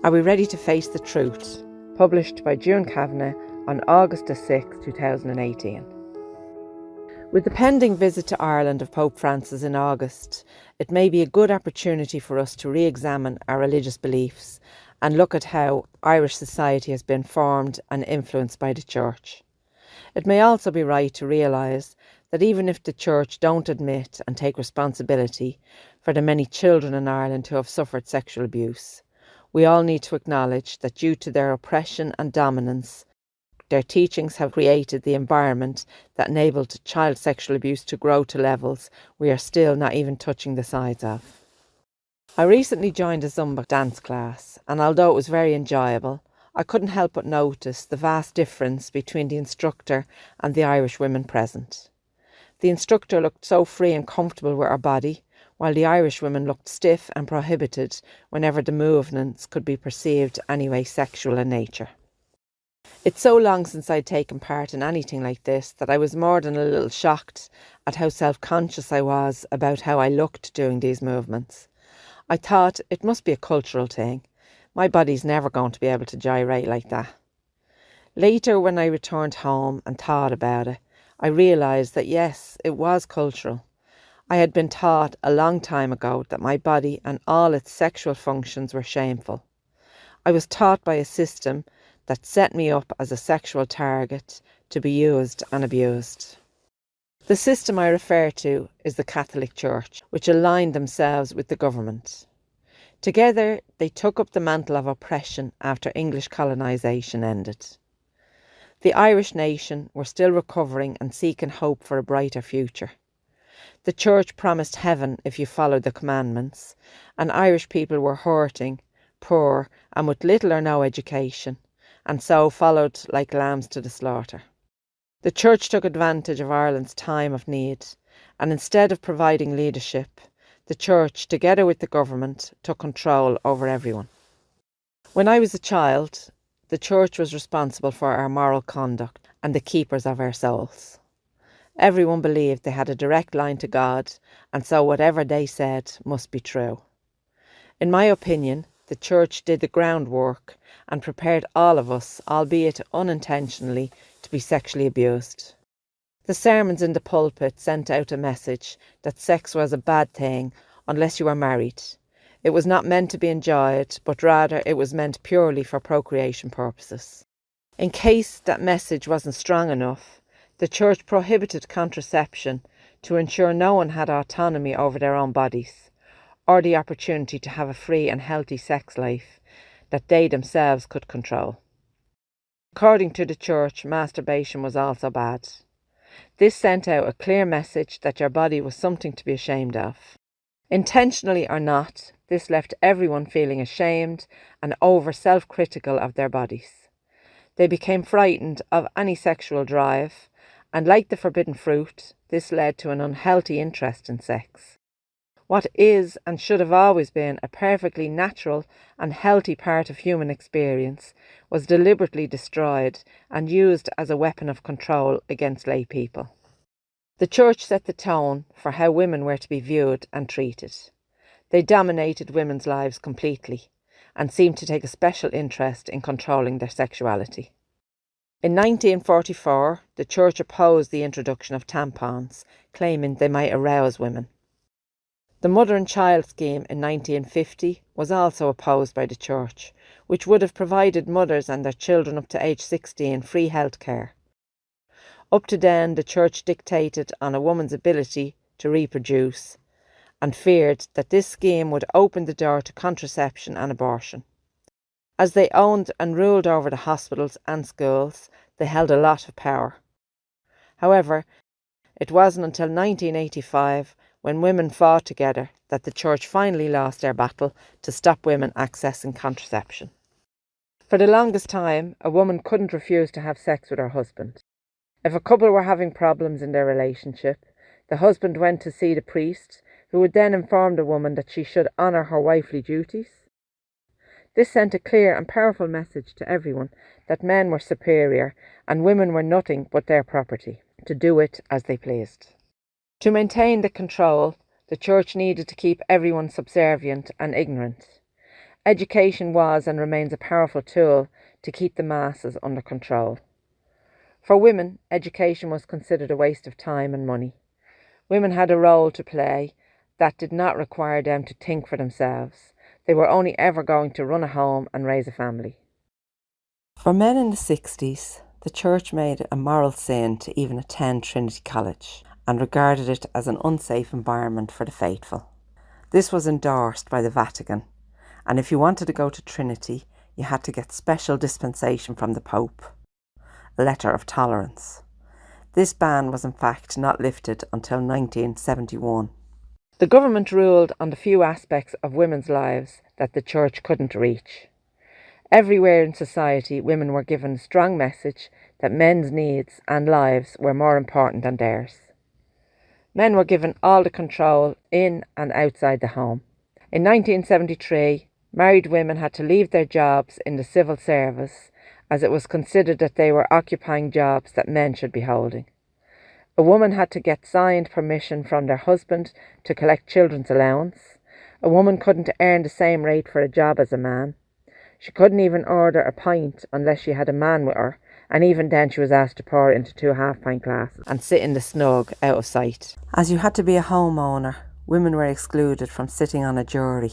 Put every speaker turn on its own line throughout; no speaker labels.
Are we ready to face the truth? Published by June Kavanagh on August 6, 2018. With the pending visit to Ireland of Pope Francis in August, it may be a good opportunity for us to re-examine our religious beliefs and look at how Irish society has been formed and influenced by the Church. It may also be right to realise that even if the Church don't admit and take responsibility for the many children in Ireland who have suffered sexual abuse, we all need to acknowledge that due to their oppression and dominance, their teachings have created the environment that enabled child sexual abuse to grow to levels we are still not even touching the sides of. I recently joined a Zumba dance class, and although it was very enjoyable, I couldn't help but notice the vast difference between the instructor and the Irish women present. The instructor looked so free and comfortable with her body, while the Irish women looked stiff and prohibited whenever the movements could be perceived anyway sexual in nature. It's so long since I'd taken part in anything like this that I was more than a little shocked at how self-conscious I was about how I looked doing these movements. I thought it must be a cultural thing. My body's never going to be able to gyrate like that. Later, when I returned home and thought about it, I realised that yes, it was cultural. I had been taught a long time ago that my body and all its sexual functions were shameful. I was taught by a system that set me up as a sexual target to be used and abused. The system I refer to is the Catholic Church, which aligned themselves with the government. Together, they took up the mantle of oppression after English colonisation ended. The Irish nation were still recovering and seeking hope for a brighter future. The Church promised heaven if you followed the commandments, and Irish people were hurting, poor, and with little or no education, and so followed like lambs to the slaughter. The Church took advantage of Ireland's time of need, and instead of providing leadership, the Church, together with the government, took control over everyone. When I was a child, the Church was responsible for our moral conduct and the keepers of our souls. Everyone believed they had a direct line to God, and so whatever they said must be true. In my opinion, the Church did the groundwork and prepared all of us, albeit unintentionally, to be sexually abused. The sermons in the pulpit sent out a message that sex was a bad thing unless you were married. It was not meant to be enjoyed, but rather it was meant purely for procreation purposes. In case that message wasn't strong enough, the Church prohibited contraception to ensure no one had autonomy over their own bodies, or the opportunity to have a free and healthy sex life that they themselves could control. According to the Church, masturbation was also bad. This sent out a clear message that your body was something to be ashamed of. Intentionally or not, this left everyone feeling ashamed and over self-critical of their bodies. They became frightened of any sexual drive, and like the forbidden fruit, this led to an unhealthy interest in sex. What is and should have always been a perfectly natural and healthy part of human experience was deliberately destroyed and used as a weapon of control against lay people. The Church set the tone for how women were to be viewed and treated. They dominated women's lives completely and seemed to take a special interest in controlling their sexuality. In 1944, the Church opposed the introduction of tampons, claiming they might arouse women. The Mother and Child scheme in 1950 was also opposed by the Church, which would have provided mothers and their children up to age 16 free health care. Up to then, the Church dictated on a woman's ability to reproduce and feared that this scheme would open the door to contraception and abortion. As they owned and ruled over the hospitals and schools, they held a lot of power. However, it wasn't until 1985, when women fought together, that the Church finally lost their battle to stop women accessing contraception. For the longest time, a woman couldn't refuse to have sex with her husband. If a couple were having problems in their relationship, the husband went to see the priest, who would then inform the woman that she should honour her wifely duties. This sent a clear and powerful message to everyone that men were superior and women were nothing but their property, to do it as they pleased. To maintain the control, the Church needed to keep everyone subservient and ignorant. Education was and remains a powerful tool to keep the masses under control. For women, education was considered a waste of time and money. Women had a role to play that did not require them to think for themselves. They were only ever going to run a home and raise a family. For men in the 60s, the church made it a moral sin to even attend Trinity College and regarded it as an unsafe environment for the faithful. This was endorsed by the Vatican, and if you wanted to go to Trinity, you had to get special dispensation from the Pope, a letter of tolerance. This ban was in fact not lifted until 1971. The government ruled on the few aspects of women's lives that the church couldn't reach. Everywhere in society, women were given a strong message that men's needs and lives were more important than theirs. Men were given all the control in and outside the home. In 1973, married women had to leave their jobs in the civil service as it was considered that they were occupying jobs that men should be holding. A woman had to get signed permission from their husband to collect children's allowance. A woman couldn't earn the same rate for a job as a man. She couldn't even order a pint unless she had a man with her, and even then she was asked to pour into 2 half-pint glasses and sit in the snug out of sight. As you had to be a homeowner, women were excluded from sitting on a jury.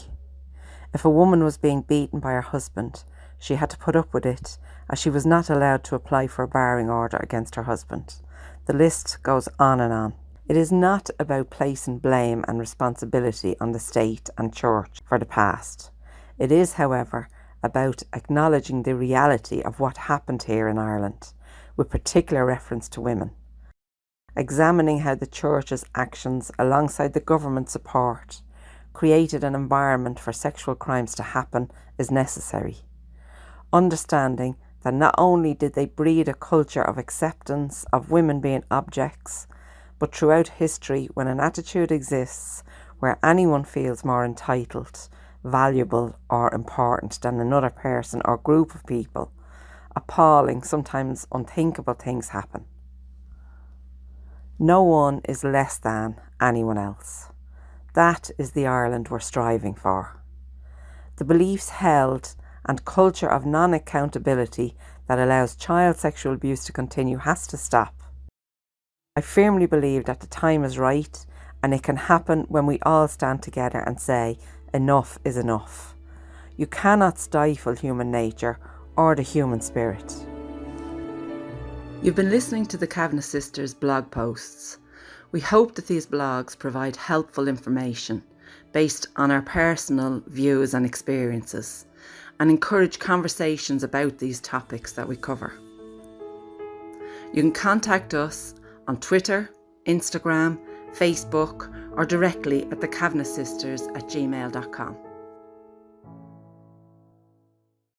If a woman was being beaten by her husband, she had to put up with it, as she was not allowed to apply for a barring order against her husband. The list goes on and on. It is not about placing blame and responsibility on the state and church for the past. It is, however, about acknowledging the reality of what happened here in Ireland, with particular reference to women. Examining how the church's actions, alongside the government support, created an environment for sexual crimes to happen is necessary. Understanding that not only did they breed a culture of acceptance of women being objects, but throughout history, when an attitude exists where anyone feels more entitled, valuable or important than another person or group of people, appalling, sometimes unthinkable things happen. No one is less than anyone else. That is the Ireland we're striving for. The beliefs held and culture of non-accountability that allows child sexual abuse to continue has to stop. I firmly believe that the time is right, and it can happen when we all stand together and say, enough is enough. You cannot stifle human nature or the human spirit. You've been listening to the Kavanagh Sisters blog posts. We hope that these blogs provide helpful information based on our personal views and experiences, and encourage conversations about these topics that we cover. You can contact us on Twitter, Instagram, Facebook, or directly at thekavanaghsisters@gmail.com.